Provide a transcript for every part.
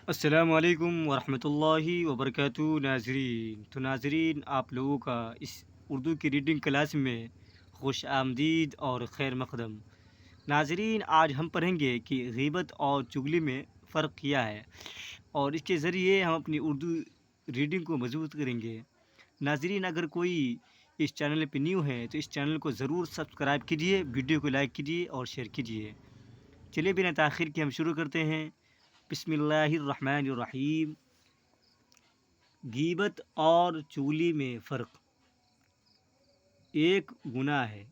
السلام علیکم ورحمۃ اللہ وبرکاتہ ناظرین، ناظرین آپ لوگوں کا اس اردو کی ریڈنگ کلاس میں خوش آمدید اور خیر مقدم۔ ناظرین، آج ہم پڑھیں گے کہ غیبت اور چغلی میں فرق کیا ہے، اور اس کے ذریعے ہم اپنی اردو ریڈنگ کو مضبوط کریں گے۔ ناظرین، اگر کوئی اس چینل پہ نیو ہے تو اس چینل کو ضرور سبسکرائب کیجیے، ویڈیو کو لائک کیجیے اور شیئر کیجیے۔ چلیے بنا تاخیر کے ہم شروع کرتے ہیں۔ بسم اللہ الرحمن الرحیم۔ غیبت اور چغلی میں فرق۔ ایک گناہ ہے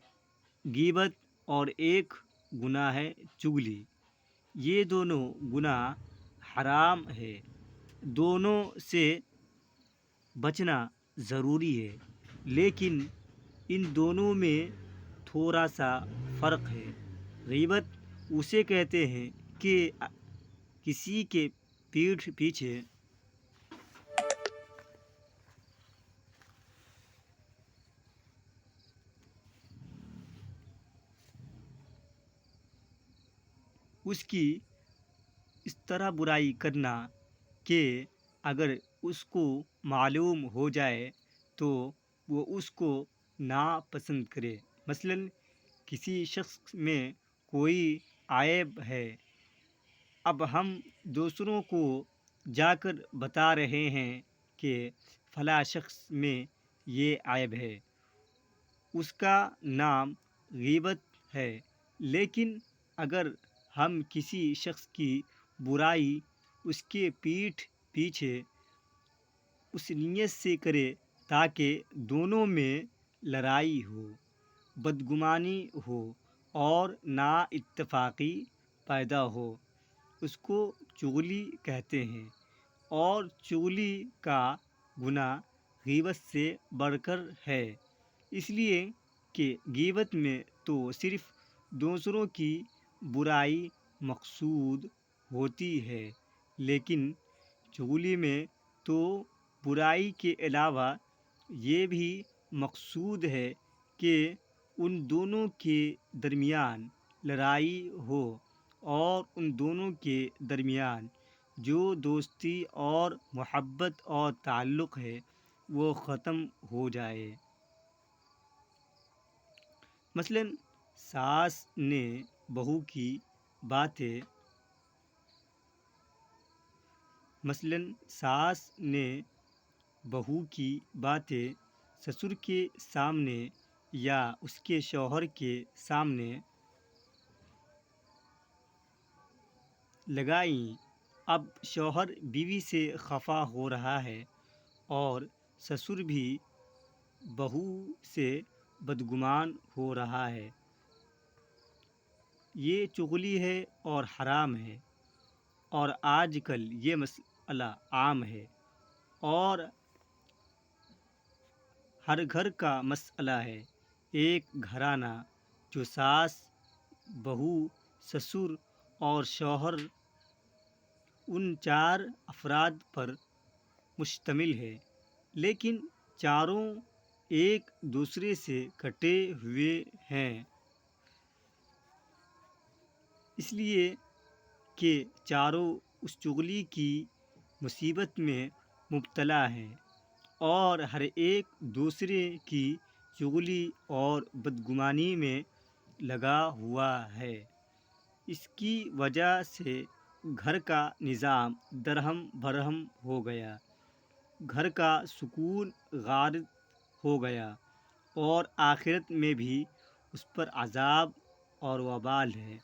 غیبت اور ایک گناہ ہے چغلی۔ یہ دونوں گناہ حرام ہے، دونوں سے بچنا ضروری ہے، لیکن ان دونوں میں تھوڑا سا فرق ہے۔ غیبت اسے کہتے ہیں کہ کسی کے پیٹھ پیچھے اس کی اس طرح برائی کرنا کہ اگر اس کو معلوم ہو جائے تو وہ اس کو ناپسند کرے۔ مثلاً کسی شخص میں کوئی عیب ہے، اب ہم دوسروں کو جا کر بتا رہے ہیں کہ فلاں شخص میں یہ عیب ہے، اس کا نام غیبت ہے۔ لیکن اگر ہم کسی شخص کی برائی اس کے پیٹھ پیچھے اس نیت سے کرے تاکہ دونوں میں لڑائی ہو، بدگمانی ہو اور نا اتفاقی پیدا ہو، اس کو چغلی کہتے ہیں۔ اور چغلی کا گناہ غیبت سے بڑھ کر ہے، اس لیے کہ غیبت میں تو صرف دوسروں کی برائی مقصود ہوتی ہے، لیکن چغلی میں تو برائی کے علاوہ یہ بھی مقصود ہے کہ ان دونوں کے درمیان لڑائی ہو اور ان دونوں کے درمیان جو دوستی اور محبت اور تعلق ہے وہ ختم ہو جائے۔ مثلاً ساس نے بہو کی باتیں سسر کے سامنے یا اس کے شوہر کے سامنے لگائیں۔ اب شوہر بیوی سے خفا ہو رہا ہے اور سسر بھی بہو سے بدگمان ہو رہا ہے، یہ چغلی ہے اور حرام ہے، اور آج کل یہ مسئلہ عام ہے اور ہر گھر کا مسئلہ ہے۔ ایک گھرانہ جو ساس، بہو، سسر اور شوہر ان چار افراد پر مشتمل ہے، لیکن چاروں ایک دوسرے سے کٹے ہوئے ہیں، اس لیے کہ چاروں اس چغلی کی مصیبت میں مبتلا ہیں اور ہر ایک دوسرے کی چغلی اور بدگمانی میں لگا ہوا ہے۔ اس کی وجہ سے گھر کا نظام درہم برہم ہو گیا، گھر کا سکون غارت ہو گیا اور آخرت میں بھی اس پر عذاب اور وبال ہے۔